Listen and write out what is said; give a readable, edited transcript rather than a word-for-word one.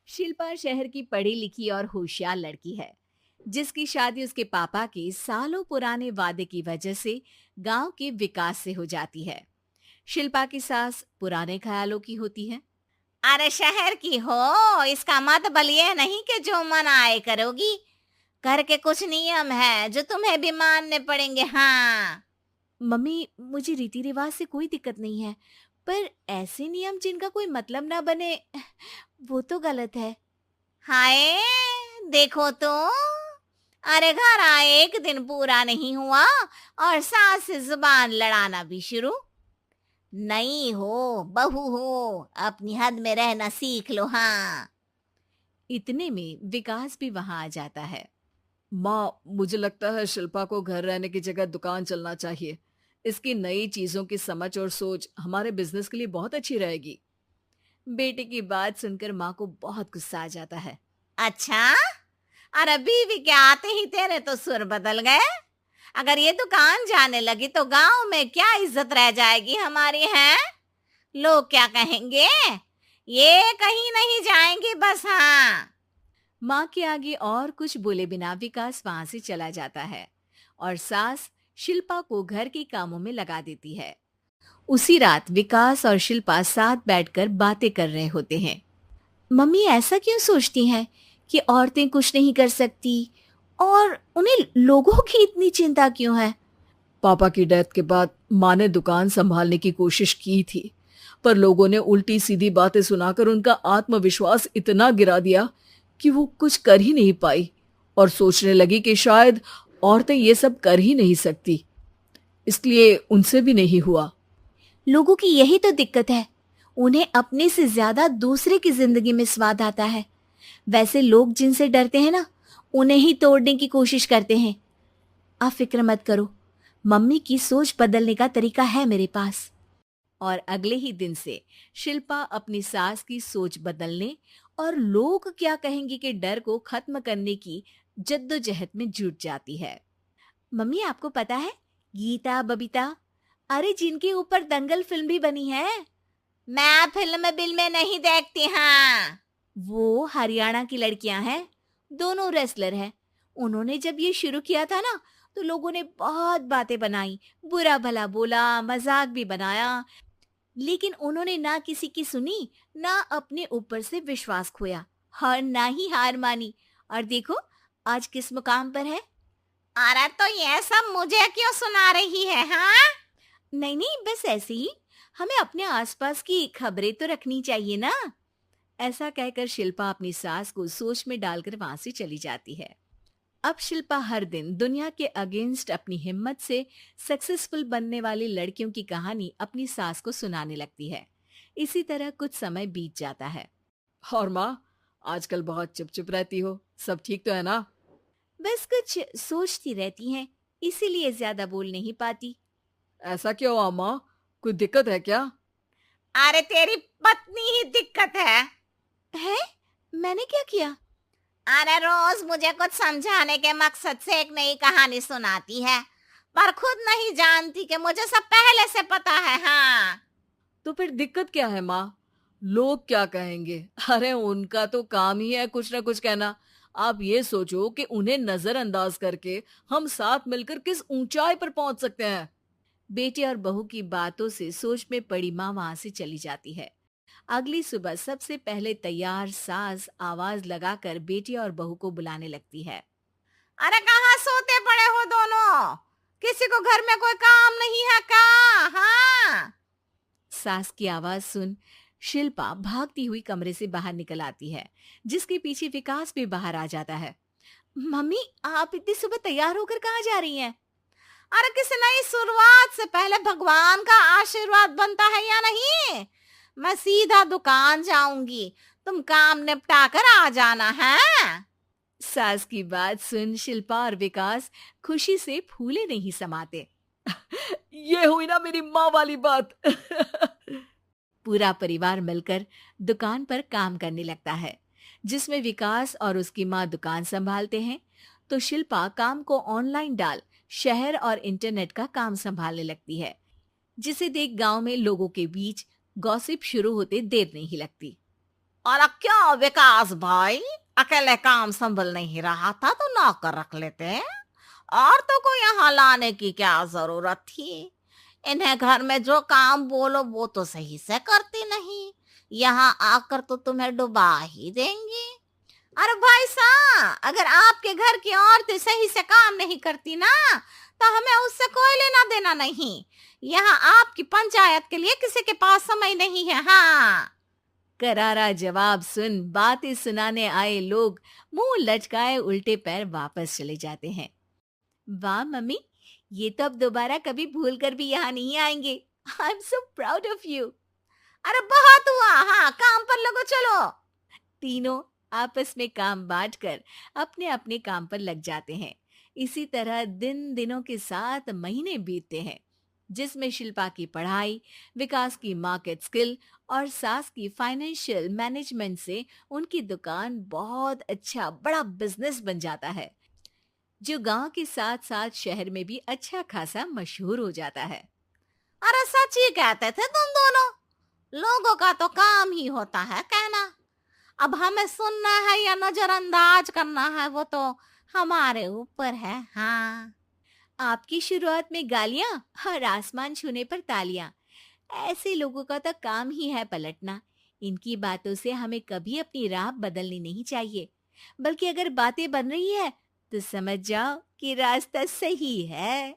शिल्पा शहर की पढ़ी लिखी और होशियार लड़की है, जिसकी शादी उसके पापा के सालों पुराने वादे की वजह से गांव के विकास से हो जाती है। शिल्पा की सास पुराने ख्यालों की होती है। अरे शहर की हो, इसका मतलब ये नहीं कि जो मन आए करोगी। घर के कुछ नियम है जो तुम्हें भी मानने पड़ेंगे। हाँ। मम्मी, मुझे रीति रिवाज से कोई दिक्कत नहीं है, पर ऐसे नियम जिनका कोई मतलब ना बने, वो तो गलत है। हाय, देखो तो। अरे घर आए एक दिन पूरा नहीं हुआ और सास से जुबान लड़ाना भी शुरू। नहीं हो, बहू हो, अपनी हद में रहना सीख लो। हाँ। इतने में विकास भी वहां आ जाता है। माँ, मुझे लगता है शिल्पा को घर रहने की जगह दुकान चलना चाहिए। इसकी नई चीजों की समझ और सोच हमारे बिजनेस के लिए बहुत अच्छी रहेगी। बेटे की बात सुनकर माँ को बहुत गुस्सा आ जाता है। अच्छा, अरे बीवी के आते ही तेरे तो सुर बदल गए। अगर ये दुकान जाने लगी तो गांव में क्या इज्जत रह जाएगी हमारी। है लोग क्या कहेंगे? ये कहीं नहीं जाएंगी बस। हाँ। माँ के आगे और कुछ बोले बिना विकास वहां से चला जाता है और सास शिल्पा को घर के कामों में लगा देती है। उसी रात विकास और शिल्पा साथ बैठकर बातें कर रहे होते हैं। मम्मी ऐसा क्यों सोचती हैं कि औरतें कुछ नहीं कर सकती, और उन्हें लोगों की इतनी चिंता क्यों है? पापा की डेथ के बाद माँ ने दुकान संभालने की कोशिश की थी, पर लोगों ने उल्टी सीधी बातें सुनाकर उनका आत्मविश्वास इतना गिरा दिया कि वो कुछ कर ही नहीं पाई और सोचने लगी कि शायद औरतें ये सब कर ही नहीं सकती। इसलिए उनसे भी नहीं हुआ। लोगों की यही तो दिक्कत है, उन्हें अपने से ज्यादा दूसरे की जिंदगी में स्वाद आता है। वैसे लोग जिनसे डरते हैं ना, उन्हें ही तोड़ने की कोशिश करते हैं। आप फिक्र मत करो, मम्मी की सोच बदलने का तरीका है मेरे पास। और अगले ही दिन से शिल्पा अपनी सास की सोच बदलने और लोग क्या कहेंगे के डर को खत्म करने की जद्दोजहद में जुट जाती है। मम्मी, आपको पता है, गीता बबीता, अरे जिनके ऊपर दंगल फिल्म भी बनी है, मैं फिल्म बिल में नहीं देखती। हाँ। वो हरियाणा की लड़कियां हैं। दोनों रेसलर हैं। उन्होंने जब ये शुरू किया था ना, तो लोगों ने बहुत बातें बनाई, बुरा भला बोला, मजाक भी बनाया, लेकिन उन्होंने ना किसी की सुनी, ना अपने ऊपर से विश्वास खोया और ना ही हार मानी। और देखो आज किस मुकाम पर है। अरे तो ये सब मुझे क्यों सुना रही है? हाँ। नहीं नहीं, बस ऐसे ही, हमें अपने आसपास की खबरें तो रखनी चाहिए ना। ऐसा कहकर शिल्पा अपनी सास को सोच में डालकर वहां से चली जाती है। अब शिल्पा हर दिन दुनिया के अगेंस्ट अपनी हिम्मत से सक्सेसफुल बनने वाली लड़कियों की कहानी अपनी सास को सुनाने लगती है। इसी तरह कुछ समय बीत जाता है। और माँ, आजकल बहुत चुप चुप रहती हो, सब ठीक तो है ना? बस कुछ सोचती रहती हैं, इसीलिए ज्यादा बोल नहीं पाती। ऐसा क्यों हुआ माँ? कोई दिक्कत है क्या? अरे तेरी पत्नी ही दिक्कत है। है? मैंने क्या किया? अरे रोज मुझे कुछ समझाने के मकसद से एक नई कहानी सुनाती है, पर खुद नहीं जानती कि मुझे सब पहले से पता है। हाँ। तो फिर दिक्कत क्या है माँ? लोग क्या कहेंगे? अरे उनका तो काम ही है कुछ ना कुछ कहना। आप ये सोचो कि उन्हें नजरअंदाज करके हम साथ मिलकर किस ऊंचाई पर पहुंच सकते हैं। बेटे और बहू की बातों से सोच में पड़ी माँ वहां से चली जाती है। अगली सुबह सबसे पहले तैयार सास आवाज लगाकर बेटी और बहू को बुलाने लगती है। अरे कहाँ सोते पड़े हो दोनों? किसी को घर में कोई काम नहीं है का? हाँ। सास की आवाज सुन शिल्पा भागती हुई कमरे से बाहर निकल आती है, जिसके पीछे विकास भी बाहर आ जाता है। मम्मी, आप इतनी सुबह तैयार होकर कहाँ जा रही हैं? अरे किसी नई शुरुआत से पहले भगवान का आशीर्वाद बनता है या नहीं? मैं सीधा दुकान जाऊंगी, तुम काम निपटा कर आ जाना है। सास की बात सुन शिल्पा और विकास खुशी से फूले नहीं समाते। ये हुई ना मेरी माँ वाली बात। पूरा परिवार मिलकर दुकान पर काम करने लगता है, जिसमें विकास और उसकी माँ दुकान संभालते हैं, तो शिल्पा काम को ऑनलाइन डाल शहर और इंटरनेट का काम संभालने लगती है, जिसे देख गांव में लोगों के बीच गॉसिप शुरू होते देर नहीं लगती। और क्या विकास भाई, अकेले काम संभल नहीं रहा था तो नौकर रख लेते। औरतों को यहाँ लाने की क्या जरूरत थी? इन्हें घर में जो काम बोलो वो तो सही से करती नहीं, यहाँ आकर तो तुम्हें डुबा ही देंगी। अरे भाई साहब, अगर आपके घर की औरतें सही से काम नहीं करती ना, तो हमें उससे कोई लेना देना नहीं। यहाँ आपकी पंचायत के लिए किसी के पास समय नहीं है। हाँ। करारा जवाब सुन बातें सुनाने आए लोग मुंह लटकाए उल्टे पैर वापस चले जाते हैं। वाह मम्मी, ये तो अब दोबारा कभी भूल कर भी यहाँ नहीं आएंगे। I am so proud of you. अरे बहुत हुआ, हाँ काम पर लगो चलो। तीनों आपस में काम बांटकर अपने अपने काम पर लग जाते हैं। इसी तरह दिनों के साथ महीने बीतते हैं, जिसमें शिल्पा की पढ़ाई, विकास की मार्केट स्किल और सास की फाइनेंशियल मैनेजमेंट से उनकी दुकान बहुत अच्छा बड़ा बिजनेस बन जाता है, जो गांव के साथ साथ शहर में भी अच्छा खासा मशहूर हो जाता है। अरे सच ही कहते थे तुम दोनों, लोगों का तो काम ही होता है कहना। अब हमें सुनना है या नजरअंदाज करना है वो तो हमारे ऊपर है। हाँ। आपकी शुरुआत में गालियां और आसमान छूने पर तालियां, ऐसे लोगों का तो काम ही है पलटना। इनकी बातों से हमें कभी अपनी राह बदलनी नहीं चाहिए, बल्कि अगर बातें बन रही है तो समझ जाओ कि रास्ता सही है।